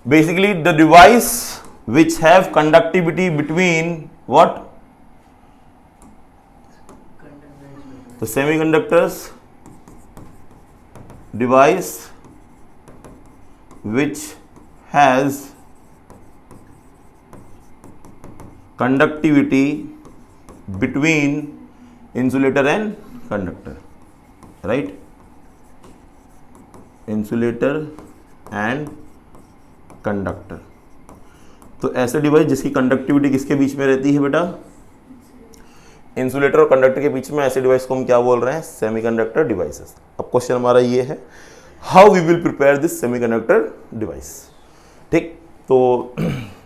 basically the device which have conductivity between what? The semiconductors device which has conductivity between insulator and conductor, right? Insulator and conductor. तो ऐसे device जिसकी conductivity किसके बीच में रहती है बेटा? इंसुलेटर और कंडक्टर के बीच में. ऐसे डिवाइस को हम क्या बोल रहे हैं? Semiconductor devices. अब क्वेश्चन हमारा ये है, how we will prepare this semiconductor device. ठीक, तो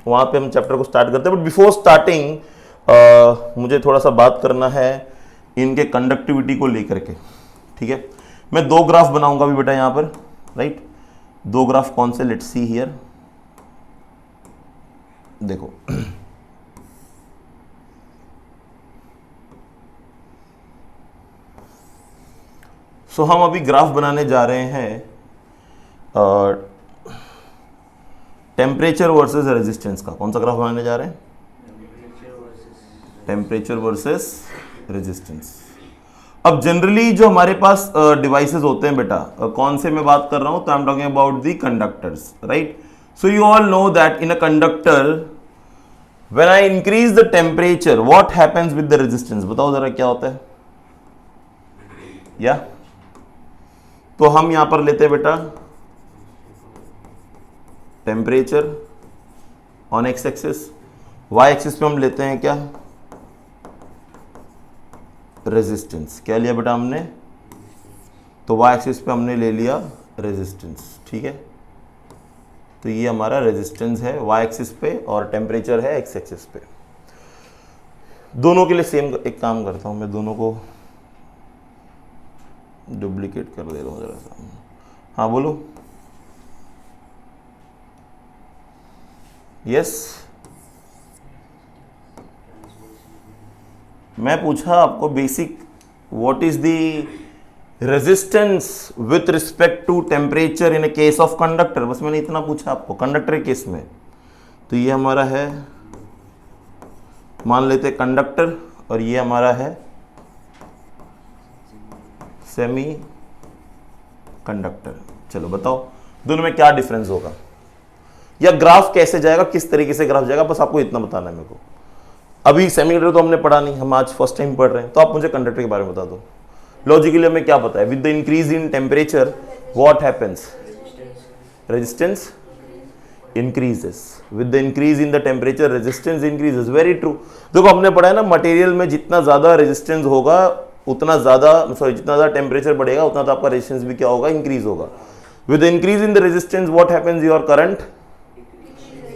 वहां पे हम चैप्टर को स्टार्ट करते हैं. बट बिफोर स्टार्टिंग मुझे थोड़ा सा बात करना है इनके कंडक्टिविटी को लेकर के. ठीक है, मैं दो ग्राफ बनाऊंगा अभी बेटा यहां पर, राइट? दो ग्राफ कौन से? Let's see here. देखो सो हम अभी ग्राफ बनाने जा रहे हैं टेम्परेचर वर्सेस रेजिस्टेंस का. कौन सा ग्राफ बनाने जा रहे हैं? Temperature versus resistance. अब जनरली जो हमारे पास डिवाइसेस होते हैं बेटा, कौन से मैं बात कर रहा हूं? तो I am talking about the conductors, right? So you all know that in a conductor when I increase the temperature what happens with the resistance. बताओ जरा क्या होता है? या तो हम यहां पर लेते हैं बेटा temperature on x axis, y axis पे हम लेते हैं क्या? रेजिस्टेंस. क्या लिया बेटा हमने? तो वाई एक्सिस पे हमने ले लिया रेजिस्टेंस. ठीक है, तो ये हमारा रेजिस्टेंस है वाई एक्सिस पे और टेम्परेचर है एक्स एक्सिस पे. दोनों के लिए सेम एक काम करता हूं मैं, दोनों को डुप्लीकेट कर दे रहा हूं जरा सा. हाँ बोलो. यस, मैं पूछा आपको basic, what is the resistance with respect to temperature in a case of conductor. बस मैंने इतना पूछा आपको कंडक्टर के केस में. तो ये हमारा है, मान लेते कंडक्टर, और ये हमारा है सेमी कंडक्टर. चलो बताओ दोनों में क्या डिफरेंस होगा, या ग्राफ कैसे जाएगा, किस तरीके से ग्राफ जाएगा, बस आपको इतना बताना है मेरे को. अभी सेमीकंडक्टर तो हमने पढ़ा नहीं, हम आज फर्स्ट टाइम पढ़ रहे हैं, तो आप मुझे कंडक्टर के बारे में बता दो. लॉजिकली हमें क्या पता है? With the increase in temperature what happens? Resistance increases. With the increase in the temperature resistance increases. Very true. देखो हमने पढ़ा है ना, मटेरियल में जितना ज्यादा रेजिस्टेंस होगा उतना ज्यादा, सॉरी जितना ज्यादा टेम्परेचर बढ़ेगा उतना तो आपका रेजिस्टेंस भी क्या होगा? इंक्रीज होगा. With the increase in the resistance what happens? Your current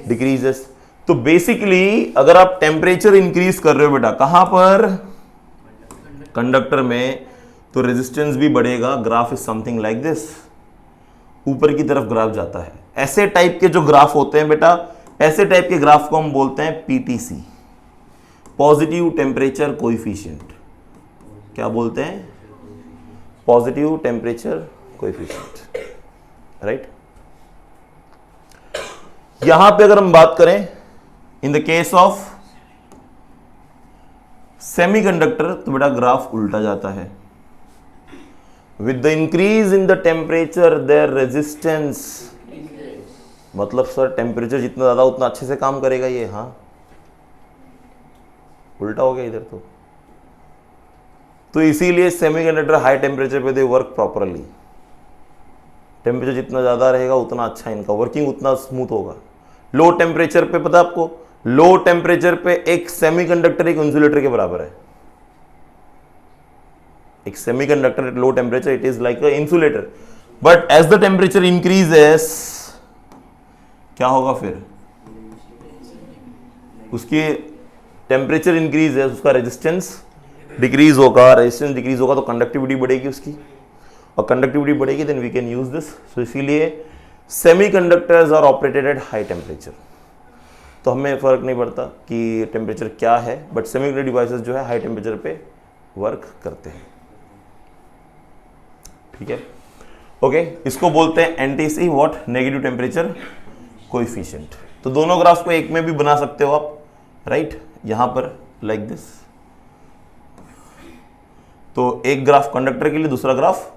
decreases. तो बेसिकली अगर आप टेम्परेचर इंक्रीज कर रहे हो बेटा, कहां पर? कंडक्टर में, तो रेजिस्टेंस भी बढ़ेगा. Graph is something like this, ऊपर की तरफ ग्राफ जाता है. ऐसे टाइप के जो ग्राफ होते हैं बेटा, ऐसे टाइप के ग्राफ को हम बोलते हैं पीटीसी, पॉजिटिव टेम्परेचर कोएफिशिएंट. क्या बोलते हैं? Positive temperature coefficient, right? यहां पे अगर हम बात करें in the case of semiconductor, तो बेटा ग्राफ उल्टा जाता है. With the increase in the temperature their resistance, मतलब सर टेम्परेचर जितना ज्यादा उतना अच्छे से काम करेगा ये. हाँ उल्टा हो गया इधर तो इसीलिए सेमीकंडक्टर हाई टेम्परेचर पे दे वर्क प्रॉपरली. टेम्परेचर जितना ज्यादा रहेगा उतना अच्छा इनका वर्किंग, उतना स्मूथ होगा. लो टेम्परेचर पे पता है आपको, लो टेम्परेचर पे एक सेमीकंडक्टर एक इंसुलेटर के बराबर है. एक semiconductor at low temperature it is like a insulator. But as the temperature increases क्या होगा फिर? उसकी टेम्परेचर इंक्रीज है, उसका रेजिस्टेंस डिक्रीज होगा. रेजिस्टेंस डिक्रीज होगा तो कंडक्टिविटी बढ़ेगी उसकी, और कंडक्टिविटी बढ़ेगी then we can use this. So इसीलिए semiconductors are operated at high temperature. तो हमें फर्क नहीं पड़ता कि टेम्परेचर क्या है, बट सेमीकंडक्टर डिवाइसेस जो है हाई टेम्परेचर पे वर्क करते हैं. ठीक है, ओके. इसको बोलते हैं NTC, what? Negative temperature coefficient. तो दोनों ग्राफ को एक में भी बना सकते हो आप, राइट, यहां पर लाइक दिस। तो एक ग्राफ कंडक्टर के लिए, दूसरा ग्राफ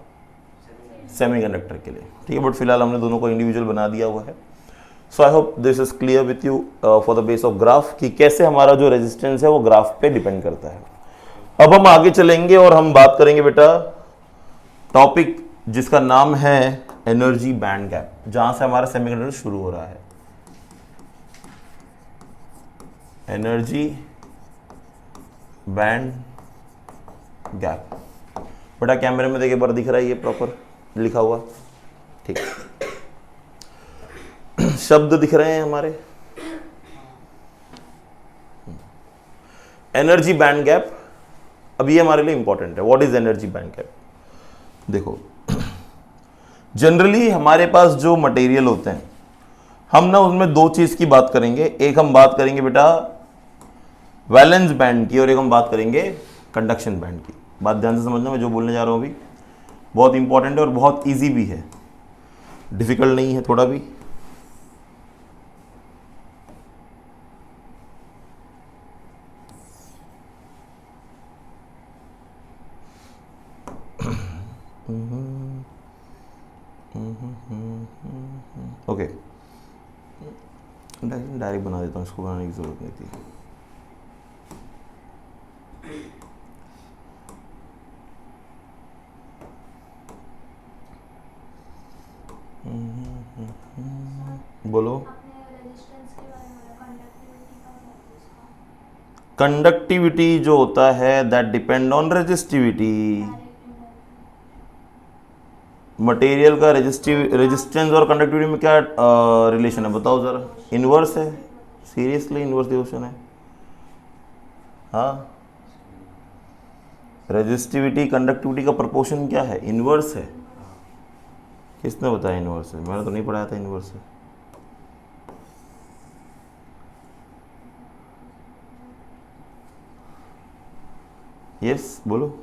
सेमीकंडक्टर के लिए, ठीक है। बट फिलहाल हमने दोनों को इंडिविजुअल बना दिया हुआ है। So I hope this is clear with you for the base of graph, कि कैसे हमारा जो रेजिस्टेंस है वो ग्राफ पे डिपेंड करता है। अब हम आगे चलेंगे और हम बात करेंगे बेटा टॉपिक जिसका नाम है एनर्जी बैंड गैप, जहां से हमारा सेमीकंडक्टर शुरू हो रहा है। Energy band gap. बेटा कैमरे में देखिए, बार दिख रहा है ये प्रॉपर लिखा हुआ, ठीक। शब्द दिख रहे हैं हमारे। एनर्जी बैंड गैप, अब ये हमारे लिए इंपॉर्टेंट है। What is energy band gap? देखो जनरली हमारे पास जो मटेरियल होते हैं, हम ना उनमें दो चीज की बात करेंगे। एक हम बात करेंगे बेटा वैलेंस बैंड की, और एक हम बात करेंगे कंडक्शन बैंड की। बात ध्यान से समझना, मैं जो बोलने जा रहा हूं अभी बहुत इंपॉर्टेंट है और बहुत इजी भी है, डिफिकल्ट नहीं है थोड़ा भी। ओके, डायरेक्ट बना देता हूँ, इसको बनाने की जरूरत नहीं थी। बोलो। कंडक्टिविटी जो होता है that depend on resistivity. Material का रेजिस्टेंस और कंडक्टिविटी में क्या रिलेशन है बताओ जरा? इनवर्स है, सीरियसली इनवर्स रिलेशन है। हाँ, रेजिस्टिविटी कंडक्टिविटी का प्रोपोर्शन क्या है? इनवर्स है। किसने बताया इनवर्स है? मैंने तो नहीं पढ़ाया था इनवर्स है। यस बोलो।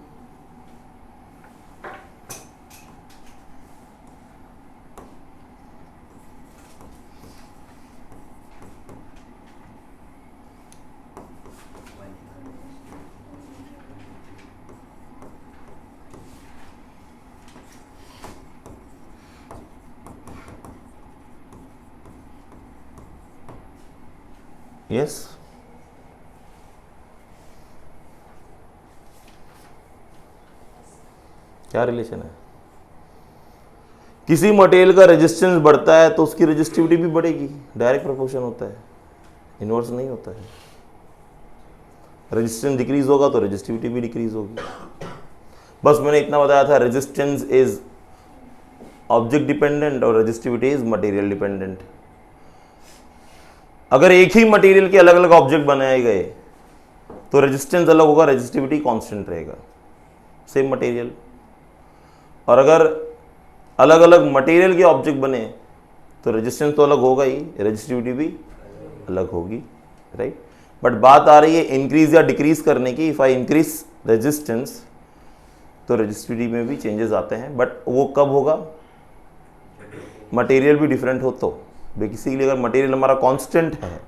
यस, क्या रिलेशन है? किसी मटेरियल का रेजिस्टेंस बढ़ता है तो उसकी रेजिस्टिविटी भी बढ़ेगी, डायरेक्ट प्रोपोर्शन होता है, इनवर्स नहीं होता है। रेजिस्टेंस डिक्रीज होगा तो रेजिस्टिविटी भी डिक्रीज होगी। बस मैंने इतना बताया था, रेजिस्टेंस इज ऑब्जेक्ट डिपेंडेंट और रेजिस्टिविटी इज मटेरियल डिपेंडेंट। अगर एक ही मटेरियल के अलग अलग ऑब्जेक्ट बनाए गए तो रेजिस्टेंस अलग होगा, रेजिस्टिविटी कांस्टेंट रहेगा, सेम मटेरियल। और अगर अलग अलग मटेरियल के ऑब्जेक्ट बने तो रेजिस्टेंस तो अलग होगा ही, रेजिस्टिविटी भी अलग होगी, राइट। बट बात आ रही है इंक्रीज या डिक्रीज करने की। इफ आई इंक्रीज रेजिस्टेंस तो रेजिस्टिविटी में भी चेंजेस आते हैं, बट वो कब होगा? मटेरियल भी डिफरेंट हो तो। बेसिकली अगर मटेरियल हमारा कांस्टेंट है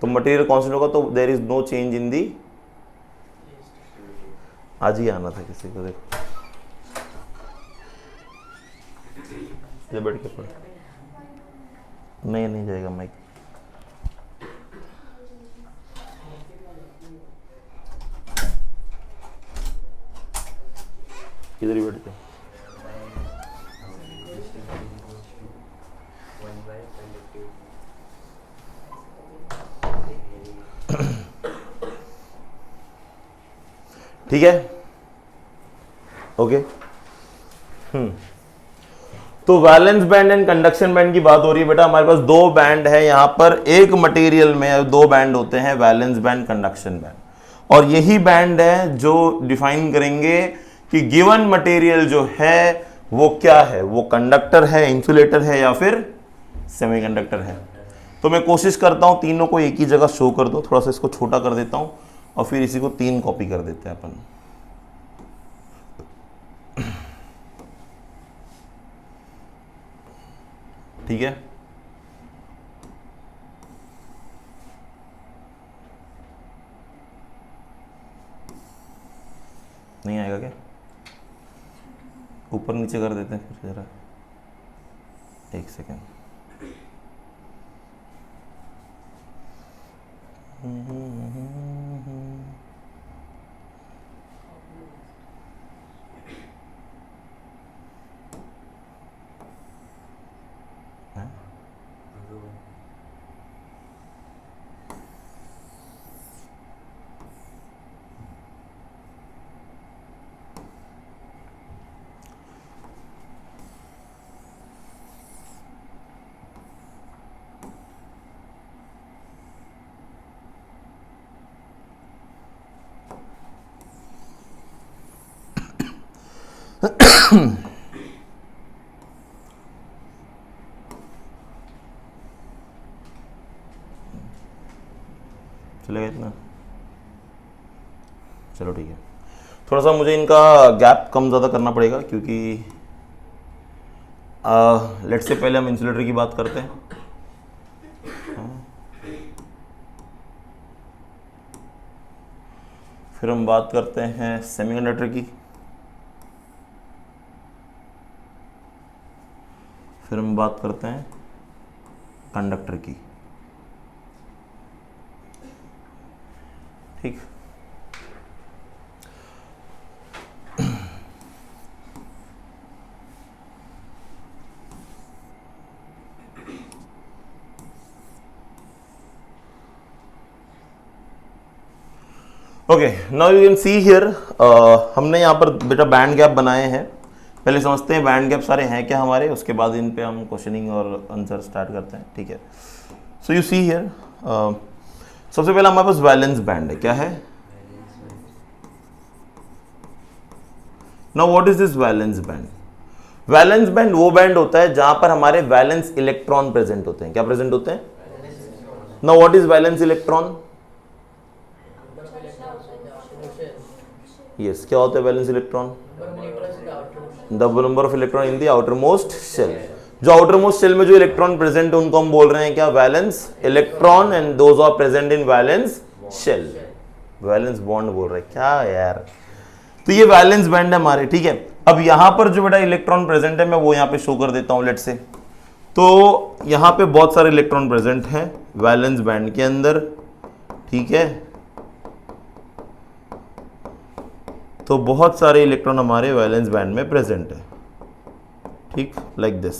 तो मटेरियल कांस्टेंट होगा तो there is no change in the. आज ही आना था किसी को, देखो ये बैठ के पढ़। नहीं जाएगा माइक। इधर ही बैठ जाओ। ठीक है, ओके। तो valence band and conduction band की बात हो रही है बेटा। हमारे पास दो बैंड है यहां पर, एक मटेरियल में दो बैंड होते हैं, वैलेंस बैंड, कंडक्शन बैंड। और यही बैंड है जो डिफाइन करेंगे कि गिवन मटेरियल जो है वो क्या है, वो कंडक्टर है, इंसुलेटर है या फिर सेमीकंडक्टर है। तो मैं कोशिश करता हूं तीनों को एक ही जगह शो कर दो। थोड़ा सा इसको छोटा कर देता हूं और फिर इसी को 3 कॉपी कर देते हैं अपन। ठीक है, नहीं आएगा क्या? ऊपर नीचे कर देते हैं फिर जरा, एक सेकेंड। चलेगा इतना? चलो ठीक है। थोड़ा सा मुझे इनका गैप कम ज़्यादा करना पड़ेगा क्योंकि लेट से पहले हम इंसुलेटर की बात करते हैं। फिर हम बात करते हैं सेमीकंडक्टर की, फिर हम बात करते हैं कंडक्टर की। ठीक, okay, now you can see here, हमने यहाँ पर बेटा बैंड गैप बनाए हैं। पहले समझते हैं बैंड गैप सारे हैं क्या हमारे, उसके बाद इन पे हम क्वेश्चनिंग और आंसर स्टार्ट करते हैं। ठीक है, सो यू सी हियर, सबसे पहले हमारे पास वैलेंस बैंड है। क्या है? Now what is this valence band? Valence band वो बैंड होता है जहां पर हमारे वैलेंस इलेक्ट्रॉन प्रेजेंट होते हैं। क्या प्रेजेंट होते हैं? Now what is valence electron? Yes, क्या होता है valence electron? The number of electron in the outermost shell. जो आउटर मोस्ट शेल में जो इलेक्ट्रॉन प्रेजेंट है उनको हम बोल रहे हैं क्या? Valence electron, and those are present in valence shell. Valence bond बोल रहे हैं क्या यार? तो ये वैलेंस बैंड है हमारे। ठीक है, अब यहां पर जो बेटा इलेक्ट्रॉन प्रेजेंट है मैं वो यहां पे शो कर देता हूं, लेट से। तो यहां पे बहुत सारे इलेक्ट्रॉन प्रेजेंट हैं वैलेंस बैंड के अंदर। ठीक है, तो बहुत सारे इलेक्ट्रॉन हमारे वैलेंस बैंड में प्रेजेंट है। ठीक, like this.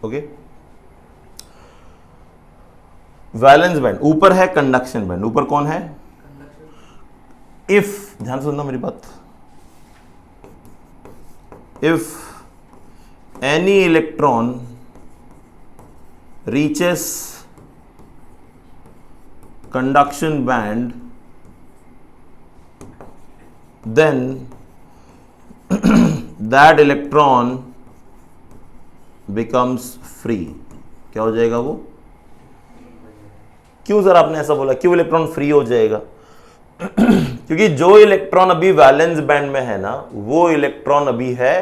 Okay, valence band ऊपर है, कंडक्शन बैंड ऊपर कौन है? इफ, ध्यान से सुनना मेरी बात, if any electron reaches conduction band, then that electron becomes free। क्या हो जाएगा वो? क्यों सर आपने ऐसा बोला, क्यों इलेक्ट्रॉन फ्री हो जाएगा? क्योंकि जो इलेक्ट्रॉन अभी वैलेंस बैंड में है ना, वो इलेक्ट्रॉन अभी है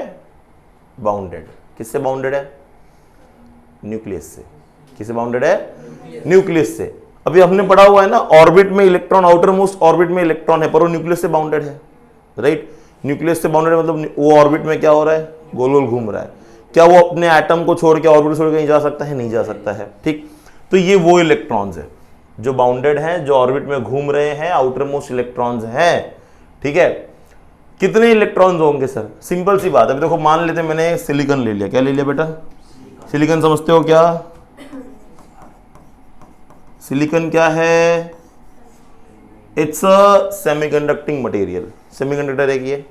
बाउंडेड। किससे बाउंडेड है? न्यूक्लियस से। किससे बाउंडेड है? न्यूक्लियस से। अभी हमने पढ़ा हुआ है ना, ऑर्बिट में इलेक्ट्रॉन, आउटर मोस्ट ऑर्बिट में इलेक्ट्रॉन है, पर वो न्यूक्लियस से बाउंडेड है। राइट, न्यूक्लियस से बाउंडेड है मतलब वो ऑर्बिट में क्या हो रहा है? गोल गोल घूम रहा है। क्या वो अपने एटम को छोड़ के, ऑर्बिट छोड़ के नहीं जा सकता है? नहीं जा सकता है। ठीक, तो ये वो इलेक्ट्रॉन्स है जो बाउंडेड हैं, जो ऑर्बिट में घूम रहे हैं, आउटर मोस्ट इलेक्ट्रॉन्स हैं। ठीक है, कितने इलेक्ट्रॉन्स होंगे सर? सिंपल सी बात है। अभी देखो, मान लेते मैंने सिलिकॉन ले लिया। क्या ले लिया बेटा? सिलिकॉन समझते हो क्या? सिलिकॉन क्या है? It's a semiconducting material. Semiconductor है ये।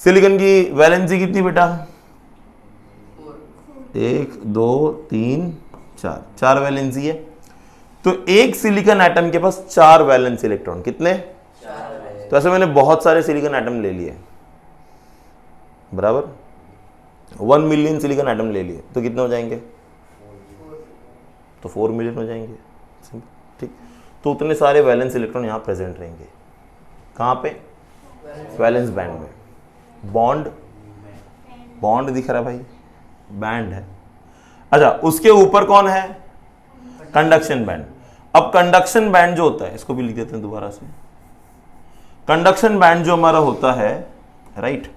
सिलिकॉन की वैलेंसी कितनी बेटा? 1 2 3 4, 4 वैलेंसी है। तो एक सिलिकॉन एटम के पास 4 वैलेंस इलेक्ट्रॉन। कितने? 4। तो ऐसे मैंने बहुत सारे सिलिकॉन एटम ले लिए, बराबर 1 मिलियन सिलिकॉन एटम ले लिए, तो कितने हो जाएंगे? तो 4 मिलियन हो जाएंगे। ठीक, तो उतने सारे वैलेंस इलेक्ट्रॉन यहाँ प्रेजेंट रहेंगे। कहाँ पे? वैलेंस बैंड में। बॉन्ड, बॉन्ड दिख रहा है भाई, बैंड है। अच्छा, उसके ऊपर कौन है? Conduction band. अब कंडक्शन बैंड जो होता है, इसको भी लिख देते हैं दोबारा से। कंडक्शन बैंड जो हमारा होता है, राइट,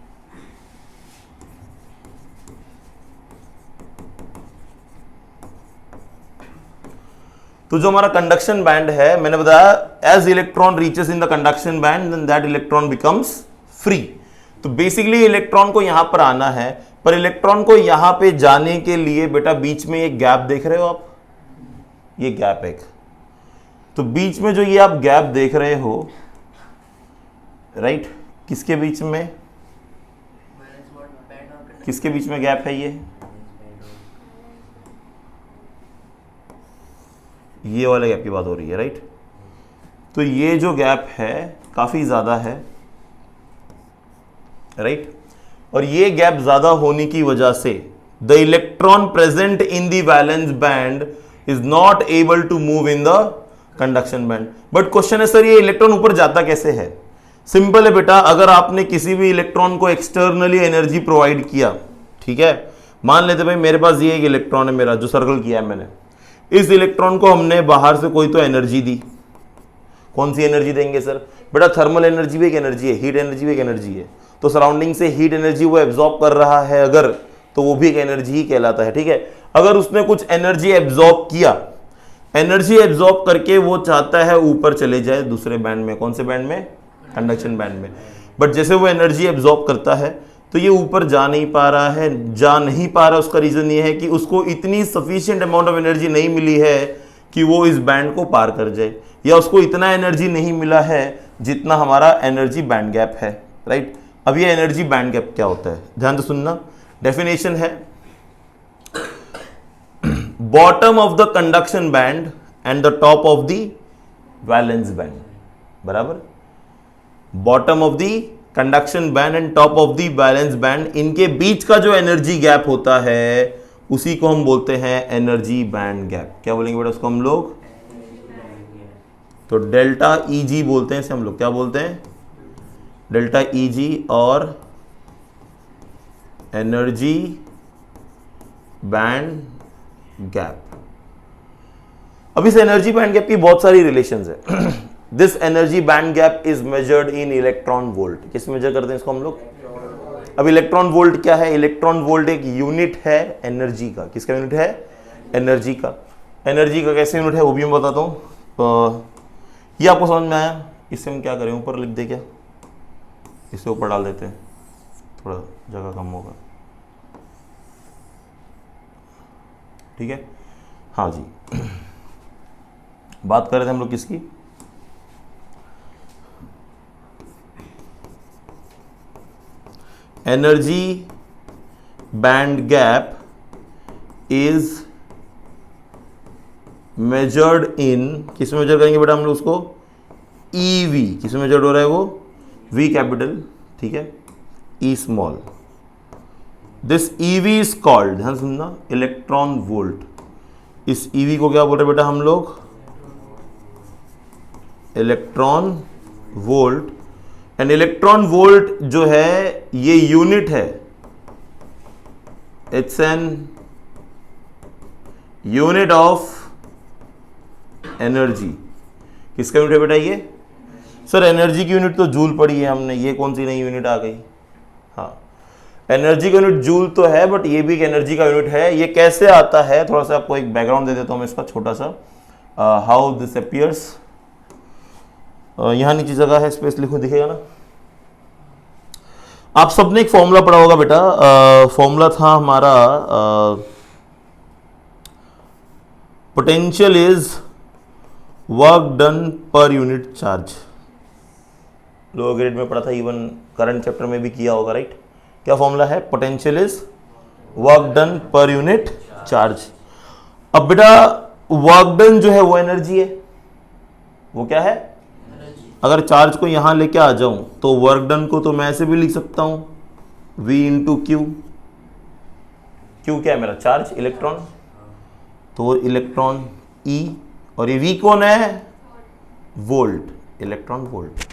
तो जो हमारा कंडक्शन बैंड है, मैंने बताया as electron reaches in the conduction band then that electron becomes free. तो बेसिकली इलेक्ट्रॉन को यहां पर आना है, पर इलेक्ट्रॉन को यहां पे जाने के लिए बेटा बीच में एक गैप देख रहे हो आप, ये गैप एक, तो बीच में जो ये आप गैप देख रहे हो, राइट, किसके बीच में, किसके बीच में गैप है, ये वाले गैप की बात हो रही है, राइट। तो ये जो गैप है काफी ज्यादा है, राइट, और ये गैप ज्यादा होने की वजह से the electron present in the valence band is not able to move in the conduction band. But question है सर ये इलेक्ट्रॉन ऊपर जाता कैसे है? सिंपल है बेटा, अगर आपने किसी भी इलेक्ट्रॉन को एक्सटर्नली एनर्जी प्रोवाइड किया, ठीक है, मान लेते भाई मेरे पास ये एक इलेक्ट्रॉन है मेरा जो सर्कल किया है मैंने, इस इलेक्ट्रॉन को हमने बाहर से कोई तो एनर्जी दी। कौन सी एनर्जी देंगे सर? बेटा थर्मल एनर्जी भी एक एनर्जी है, हीट एनर्जी भी एक एनर्जी है, तो सराउंडिंग से हीट एनर्जी वो एब्जॉर्ब कर रहा है अगर, तो वो भी एक एनर्जी ही कहलाता है, ठीक है। अगर उसने कुछ एनर्जी एब्जॉर्ब किया, एनर्जी एब्जॉर्ब करके वो चाहता है ऊपर चले जाए दूसरे बैंड में, कौन से बैंड में? कंडक्शन बैंड में। बट जैसे वो एनर्जी एब्जॉर्ब करता है तो ये ऊपर जा नहीं पा रहा है, जा नहीं पा रहा, उसका रीजन ये है कि उसको इतनी सफिशिएंट अमाउंट ऑफ एनर्जी नहीं मिली है कि वो इस बैंड को पार कर जाए, या उसको इतना एनर्जी नहीं मिला है जितना हमारा एनर्जी बैंड गैप है, राइट। अब ये एनर्जी बैंड गैप क्या होता है, ध्यान से सुनना। डेफिनेशन है bottom of the conduction band and the top of the valence band, बराबर। Bottom of the conduction band and top of the valence band, इनके बीच का जो एनर्जी गैप होता है उसी को हम बोलते हैं एनर्जी बैंड गैप। क्या बोलेंगे बेटा उसको हम लोग? तो डेल्टा ईजी बोलते हैं इसे हम लोग, क्या बोलते हैं? डेल्टा ईजी और एनर्जी बैंड गैप। अब इस एनर्जी बैंड गैप की बहुत सारी रिलेशंस है। This energy band gap is measured in electron volt. किस मेजर करते हैं इसको हम लोग? अब इलेक्ट्रॉन वोल्ट क्या है? इलेक्ट्रॉन वोल्ट एक यूनिट है एनर्जी का। किसका यूनिट है? एनर्जी का। एनर्जी का कैसे यूनिट है वो भी मैं बताता हूं। ये आपको समझ में आया? इससे हम क्या करें, ऊपर लिख दे क्या? इससे ऊपर डाल देते हैं, थोड़ा जगह कम होगा, ठीक है। हाँ जी, बात कर रहे थे हम लोग किसकी? Energy band gap is measured in, किस में मेजर करेंगे बेटा हम लोग उसको? ईवी। किस में मेजर्ड हो रहा है वो? वी कैपिटल, ठीक है, E small. This EV is called, ध्यान सुनना, इलेक्ट्रॉन वोल्ट। इस ईवी को क्या बोल रहे बेटा हम लोग? Electron volt. And electron volt जो है ये यूनिट है, it's an unit of energy. किसका यूनिट है बेटा ये? सर एनर्जी की यूनिट तो जूल पढ़ी है हमने, ये कौन सी नई यूनिट आ गई? हाँ, एनर्जी का यूनिट जूल तो है, बट ये भी एक एनर्जी का यूनिट है। ये कैसे आता है, थोड़ा सा आपको एक बैकग्राउंड दे देता हूं मैं इसका छोटा सा। हाउ दिस अपीयर्स, यहां नीचे जगह है, स्पेस लिखो, दिखेगा ना? आप सबने एक फॉर्मूला पढ़ा होगा बेटा, फॉर्मूला था हमारा potential is work done per unit charge. Lower grade में पढ़ा था, इवन करंट चैप्टर में भी किया होगा, राइट। क्या फॉर्मूला है? Potential is work done per unit charge. अब बेटा वर्क डन जो है वो एनर्जी है, वो क्या है? अगर चार्ज को यहां लेके आ जाऊं तो वर्क डन को तो मैं ऐसे भी लिख सकता हूं, V इंटू क्यू। क्यू क्या है मेरा? चार्ज, इलेक्ट्रॉन, तो इलेक्ट्रॉन E, और ये V कौन है? Volt, electron volt.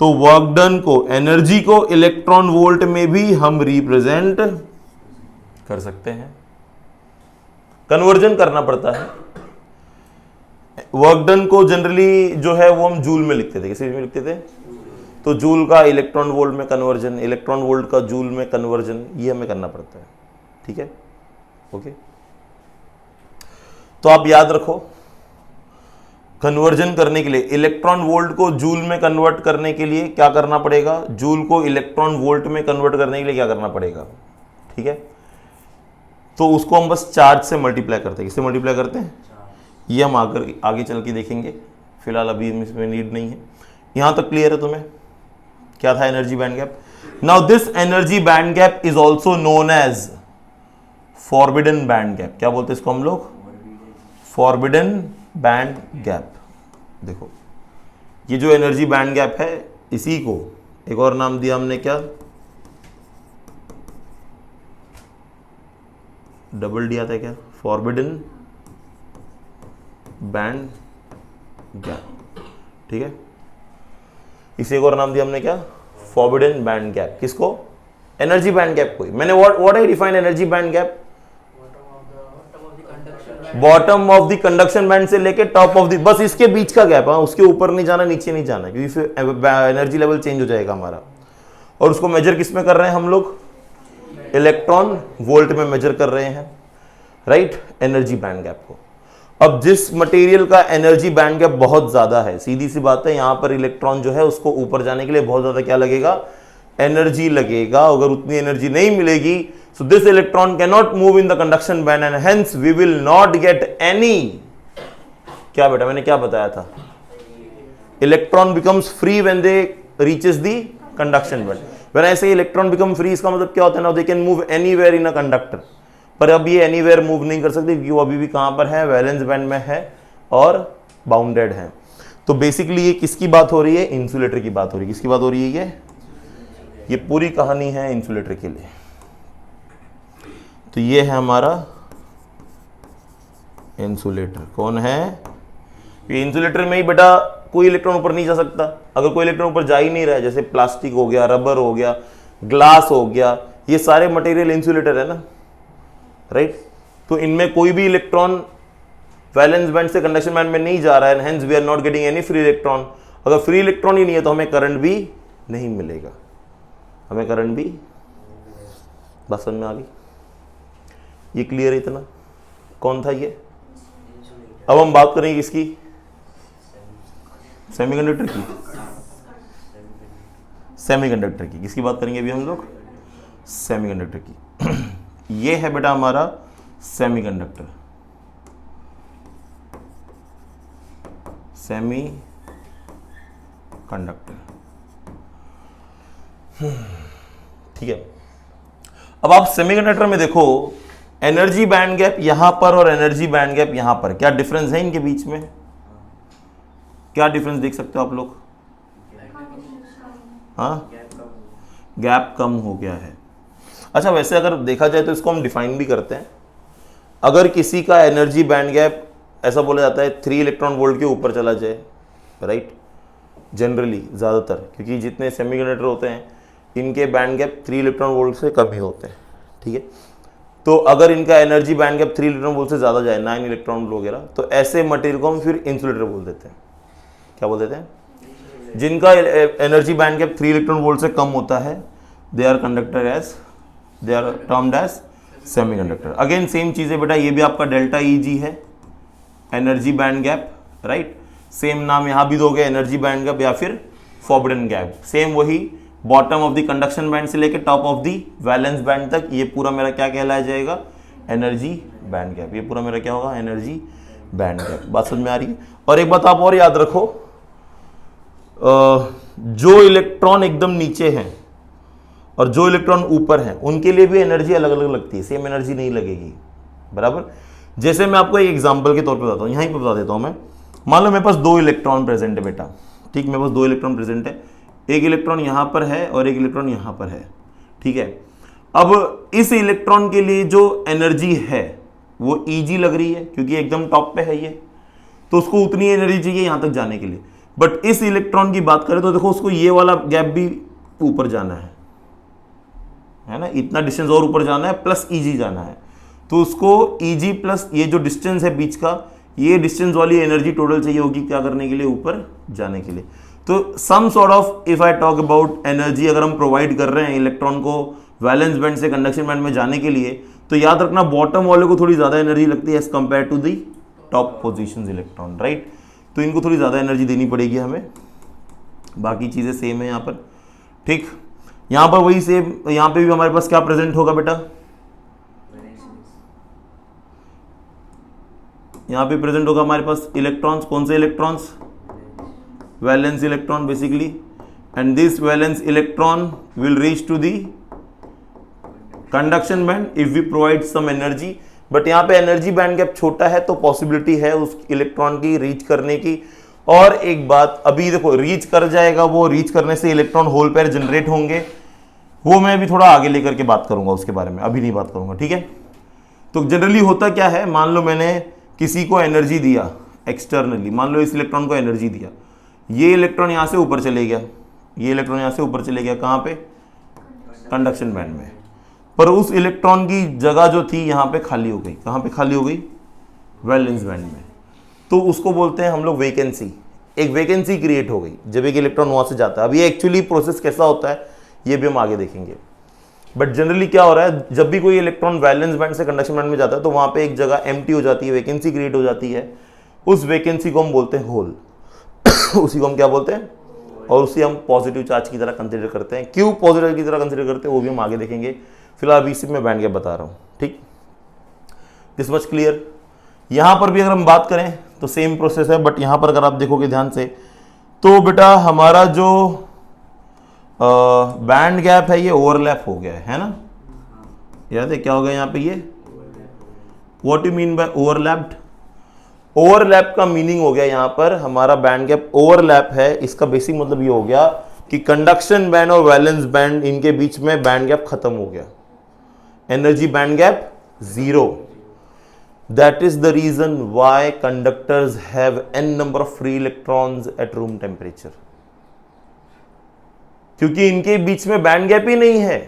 तो वर्क डन को, एनर्जी को इलेक्ट्रॉन वोल्ट में भी हम रिप्रेजेंट कर सकते हैं। कन्वर्जन करना पड़ता है। वर्क डन को जनरली जो है वो हम जूल में लिखते थे, किसी में लिखते थे, तो जूल का इलेक्ट्रॉन वोल्ट में कन्वर्जन, इलेक्ट्रॉन वोल्ट का जूल में कन्वर्जन, ये हमें करना पड़ता है। ठीक है, ओके। तो आप याद रखो, कन्वर्जन करने के लिए इलेक्ट्रॉन वोल्ट को जूल में कन्वर्ट करने के लिए क्या करना पड़ेगा, जूल को इलेक्ट्रॉन वोल्ट में कन्वर्ट करने के लिए क्या करना पड़ेगा। ठीक है, तो उसको हम बस चार्ज से मल्टीप्लाई करते हैं। किससे मल्टीप्लाई करते हैं, ये हम आगे चल के देखेंगे, फिलहाल अभी इसमें नीड नहीं है। यहां तक क्लियर है तुम्हें क्या था energy band gap. Now this energy band gap is also known as forbidden band gap. क्या बोलते हैं इसको हम लोग, फॉरबिडन बैंड गैप। देखो ये जो एनर्जी बैंड गैप है, इसी को एक और नाम दिया हमने, क्या, डबल दिया था क्या, फॉरबिडन बैंड गैप। ठीक है, इसे एक और नाम दिया हमने, क्या, फॉरबिडन बैंड गैप। किसको, एनर्जी बैंड गैप को। मैंने what I define energy band gap, bottom of the conduction band से लेके टॉप ऑफ द, बस इसके बीच का गैप, उसके ऊपर नहीं जाना, नीचे नहीं जाना, क्योंकि फिर एनर्जी लेवल चेंज हो जाएगा हमारा। और उसको मेजर किस में कर रहे हैं हम लोग, इलेक्ट्रॉन वोल्ट में मेजर कर रहे हैं, राइट, एनर्जी बैंड गैप को। अब जिस मटेरियल का एनर्जी बैंड गैप बहुत ज्यादा है, सीधी सी बात है, यहां पर इलेक्ट्रॉन जो है उसको ऊपर जाने के लिए बहुत ज्यादा क्या लगेगा, एनर्जी लगेगा। अगर उतनी एनर्जी नहीं मिलेगी, so this electron cannot move in the conduction band and hence we will not get any, क्या बेटा मैंने क्या बताया था, electron becomes free when they reaches the conduction band। when I say electron become free, इसका मतलब क्या होता है ना, they can move anywhere in a conductor। पर अब ये anywhere move नहीं कर सकते क्योंकि वो अभी भी कहां पर है, वैलेंस बैंड में है और बाउंडेड है। तो बेसिकली ये किसकी बात हो रही है, इंसुलेटर की बात हो रही है। किसकी बात हो रही है, ये पूरी कहानी है इंसुलेटर के लिए। तो ये है हमारा इंसुलेटर। कौन है, ये इंसुलेटर में ही बेटा कोई इलेक्ट्रॉन ऊपर नहीं जा सकता। अगर कोई इलेक्ट्रॉन ऊपर जा ही नहीं रहा है, जैसे प्लास्टिक हो गया, रबर हो गया, ग्लास हो गया, ये सारे मटेरियल इंसुलेटर है ना, राइट। तो इनमें कोई भी इलेक्ट्रॉन वैलेंस बैंड से कंडक्शन बैंड में नहीं जा रहा है, hence we are not getting any free electron. अगर फ्री इलेक्ट्रॉन ही नहीं है तो हमें करंट भी नहीं मिलेगा, हमें करंट भी, बात समझ में आ गई, ये क्लियर है इतना। कौन था ये, अब हम बात करेंगे किसकी, सेमीकंडक्टर की, सेमीकंडक्टर की। किसकी बात करेंगे अभी हम लोग, सेमीकंडक्टर की। ये है बेटा हमारा सेमीकंडक्टर, सेमी कंडक्टर। ठीक है, अब आप सेमीकंडक्टर में देखो, एनर्जी बैंड गैप यहां पर और एनर्जी बैंड गैप यहां पर, क्या डिफरेंस है इनके बीच में, क्या डिफरेंस देख सकते हो आप लोग, हाँ, गैप कम हो गया है। अच्छा, वैसे अगर देखा जाए तो इसको हम डिफाइन भी करते हैं। अगर किसी का एनर्जी बैंड गैप ऐसा बोला जाता है 3 इलेक्ट्रॉन वोल्ट के ऊपर चला जाए, राइट, जनरली ज़्यादातर, क्योंकि जितने सेमीकंडक्टर होते हैं इनके बैंड गैप 3 इलेक्ट्रॉन वोल्ट से कम ही होते हैं। ठीक है, तो अगर इनका energy band gap 3 electron volt से ज़्यादा जाए, 9 इलेक्ट्रॉन वोल्ट वगैरह, तो ऐसे मटेरियल को हम फिर इंसुलेटर बोल देते हैं। क्या बोल देते हैं, जिनका energy band gap 3 electron volt से कम होता है, they are conductor as, they are termed as semiconductor. Again same चीज़ है बेटा, ये भी आपका डेल्टा ईजी है, energy band gap, right. Same नाम यहाँ भी दोगे, एनर्जी बैंड गैप या फिर फॉरबिडन गैप। सेम वही, bottom of the conduction band से लेके top of the valence band तक, ये पूरा मेरा क्या कहलाया जाएगा, एनर्जी बैंड गैप। ये पूरा मेरा क्या होगा, एनर्जी बैंड गैप। बात समझ में आ रही है। और एक बात आप और याद रखो, जो इलेक्ट्रॉन एकदम नीचे हैं और जो इलेक्ट्रॉन ऊपर हैं, उनके लिए भी एनर्जी अलग अलग लगती है, सेम एनर्जी नहीं लगेगी, बराबर। जैसे मैं आपको एक एग्जांपल के तौर पे बताता हूँ, यहीं पे बता देता हूँ मैं। मान लो मेरे पास 2 इलेक्ट्रॉन प्रेजेंट है बेटा, ठीक, मेरे पास 2 इलेक्ट्रॉन प्रेजेंट है, एक इलेक्ट्रॉन यहाँ पर है और एक इलेक्ट्रॉन यहाँ पर है, ठीक है। अब इस इलेक्ट्रॉन के लिए जो एनर्जी है वो Eg लग रही है, क्योंकि एकदम टॉप पे है ये, तो उसको उतनी एनर्जी चाहिए यहाँ तक जाने के लिए। बट इस इलेक्ट्रॉन की बात करें तो देखो, उसको ये वाला गैप भी ऊपर जाना है ना, इतना डिस्टेंस और ऊपर जाना है, प्लस Eg जाना है। तो उसको Eg प्लस ये जो डिस्टेंस है बीच का, ये डिस्टेंस वाली एनर्जी टोटल चाहिए होगी क्या करने के लिए, ऊपर जाने के लिए। तो some sort of if I talk about energy अगर हम प्रोवाइड कर रहे हैं इलेक्ट्रॉन को वैलेंस बैंड से कंडक्शन बैंड में जाने के लिए, तो याद रखना बॉटम वाले को थोड़ी ज़्यादा एनर्जी लगती है as compare to the top positions electron, right. तो इनको थोड़ी ज़्यादा एनर्जी देनी पड़ेगी हमें, बाकी चीज़ें सेम है यहाँ पर, ठीक। यहाँ पर वही सेम, यहाँ पे भी हमारे पास क्या प्रेजेंट होगा बेटा, यहाँ पे प्रेजेंट होगा हमारे पास इलेक्ट्रॉन्स, कौन से electrons, valence electron basically, and this valence electron will reach to the conduction band if we provide some energy. But यहाँ पे एनर्जी बैंड गैप छोटा है तो पॉसिबिलिटी है उस इलेक्ट्रॉन की रीच करने की। और एक बात अभी देखो, रीच कर जाएगा वो, रीच करने से इलेक्ट्रॉन होल पेयर जनरेट होंगे, वो मैं अभी थोड़ा आगे लेकर के बात करूंगा उसके बारे में, अभी नहीं बात करूंगा, ठीक है। तो जनरली होता क्या है, मान लो मैंने किसी को एनर्जी दिया एक्सटर्नली, मान लो इस इलेक्ट्रॉन को एनर्जी दिया, ये इलेक्ट्रॉन यहाँ से ऊपर चले गया, ये इलेक्ट्रॉन यहाँ से ऊपर चले गया, कहाँ पे, कंडक्शन बैंड में, पर उस इलेक्ट्रॉन की जगह जो थी यहाँ पे खाली हो गई, कहाँ पे खाली हो गई, वैलेंस बैंड में। तो उसको बोलते हैं हम लोग वैकेंसी, एक वैकेंसी क्रिएट हो गई जब एक इलेक्ट्रॉन वहाँ से जाता है। अब ये एक्चुअली प्रोसेस कैसा होता है ये भी हम आगे देखेंगे, बट जनरली क्या हो रहा है, जब भी कोई इलेक्ट्रॉन वैलेंस बैंड से कंडक्शन बैंड में जाता है तो वहाँ पे एक जगह एम्प्टी हो जाती है, वैकेंसी क्रिएट हो जाती है, उस वैकेंसी को हम बोलते हैं होल उसी को हम क्या बोलते हैं, और उसे हम पॉजिटिव चार्ज की तरह कंसिडर करते हैं। क्यों पॉजिटिव की तरह कंसिडर करते हैं वो भी हम आगे देखेंगे, फिलहाल अभी सिर्फ मैं बैंड गैप बता रहा हूँ, ठीक। This much clear. यहाँ पर भी अगर हम बात करें तो सेम प्रोसेस है, बट यहाँ पर अगर आप देखोगे ध्यान से तो बेटा हमारा जो बैंड गैप है ये ओवरलैप हो गया है ना, याद है क्या हो गया यहाँ पे, ये what you mean by overlapped, overlap का मीनिंग हो गया यहाँ पर हमारा बैंड गैप ओवरलैप है, इसका बेसिक मतलब ये हो गया कि कंडक्शन बैंड और वैलेंस बैंड इनके बीच में बैंड गैप खत्म हो गया, energy band gap zero. That is the reason why conductors have n number of free electrons at room temperature, क्योंकि इनके बीच में बैंड गैप ही नहीं है।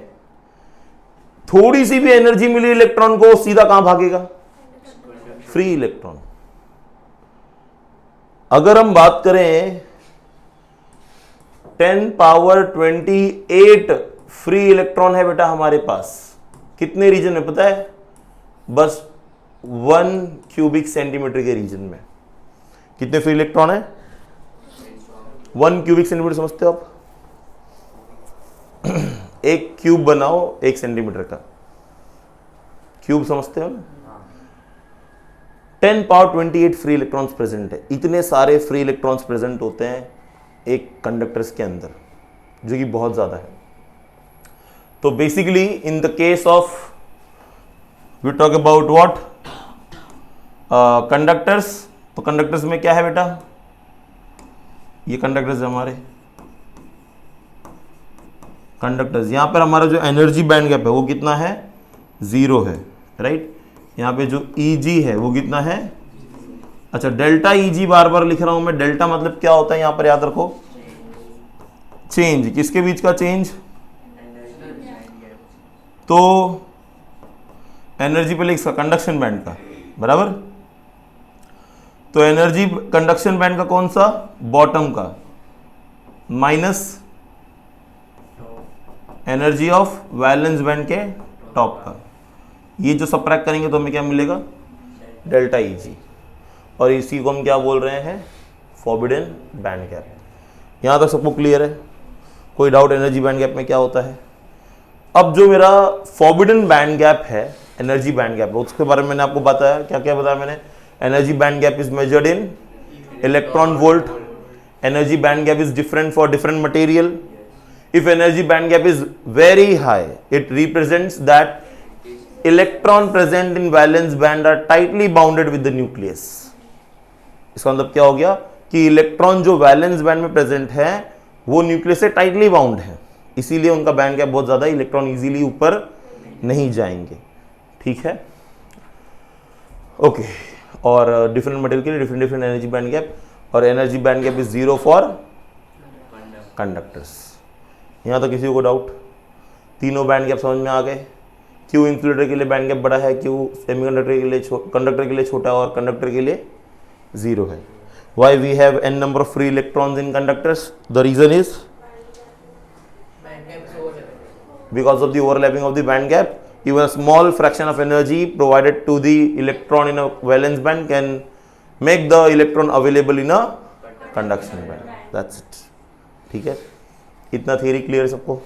थोड़ी सी भी एनर्जी मिली इलेक्ट्रॉन को, सीधा कहां भागेगा, फ्री इलेक्ट्रॉन। अगर हम बात करें 10 पावर 28 फ्री इलेक्ट्रॉन है बेटा हमारे पास, कितने रीजन में पता है, बस 1 क्यूबिक सेंटीमीटर के रीजन में। कितने फ्री इलेक्ट्रॉन है, 1 क्यूबिक सेंटीमीटर समझते हो आप, एक क्यूब बनाओ 1 सेंटीमीटर का, क्यूब समझते हो ना। 10 पावर 28 फ्री इलेक्ट्रॉन्स प्रेजेंट है, इतने सारे फ्री इलेक्ट्रॉन्स प्रेजेंट होते हैं एक कंडक्टर्स के अंदर, जो कि बहुत ज्यादा है। तो basically in the case of we talk about what conductors, तो कंडक्टर्स में क्या है बेटा, ये कंडक्टर्स है हमारे कंडक्टर्स। यहां पर हमारा जो एनर्जी बैंड गैप है वो कितना है, 0 है, राइट। यहाँ पे जो Eg है वो कितना है, अच्छा डेल्टा Eg बार बार लिख रहा हूं मैं, डेल्टा मतलब क्या होता है यहाँ पर याद रखो, चेंज, किसके बीच का चेंज, तो एनर्जी पे लिख कंडक्शन बैंड का, बराबर। तो एनर्जी कंडक्शन बैंड का कौन सा, बॉटम का, minus energy of valence band के टॉप का, ये जो सबट्रैक्ट करेंगे तो हमें क्या मिलेगा, डेल्टा Eg, और इसी को हम क्या बोल रहे हैं, फॉरबिडन बैंड गैप। यहां तक सबको क्लियर है, कोई डाउट एनर्जी बैंड गैप में क्या होता है। अब जो मेरा फॉरबिडन बैंड गैप है, एनर्जी बैंड गैप, उसके बारे में मैंने आपको बताया, क्या क्या बताया मैंने, energy band gap is measured in electron volt, energy band gap is different for different material, if energy band gap is very high it represents that electron present in valence band are tightly bounded with the nucleus। इसका मतलब क्या हो गया कि electron जो valence band में present है वो न्यूक्लियस से टाइटली बाउंड है, इसीलिए उनका बैंड गैप बहुत ज्यादा, इलेक्ट्रॉन इजीली ऊपर नहीं जाएंगे, ठीक है, ओके। और डिफरेंट मटेरियल के लिए different different energy band gap, और energy band gap is 0 for conductors. यहाँ तो किसी को डाउट, तीनों बैंड गैप समझ में आ गए, क्यों इंसुलेटर के लिए बैंड गैप बड़ा है, क्यों सेमीकंडक्टर के लिए कंडक्टर के लिए छोटा है और कंडक्टर के लिए 0 है. Why we have n number of free electrons in conductors? The reason is because of the overlapping of the band gap. Even a small fraction of energy provided to the electron in a valence band can make the electron available in a conduction band. That's it. ठीक है, इतना theory clear है सबको.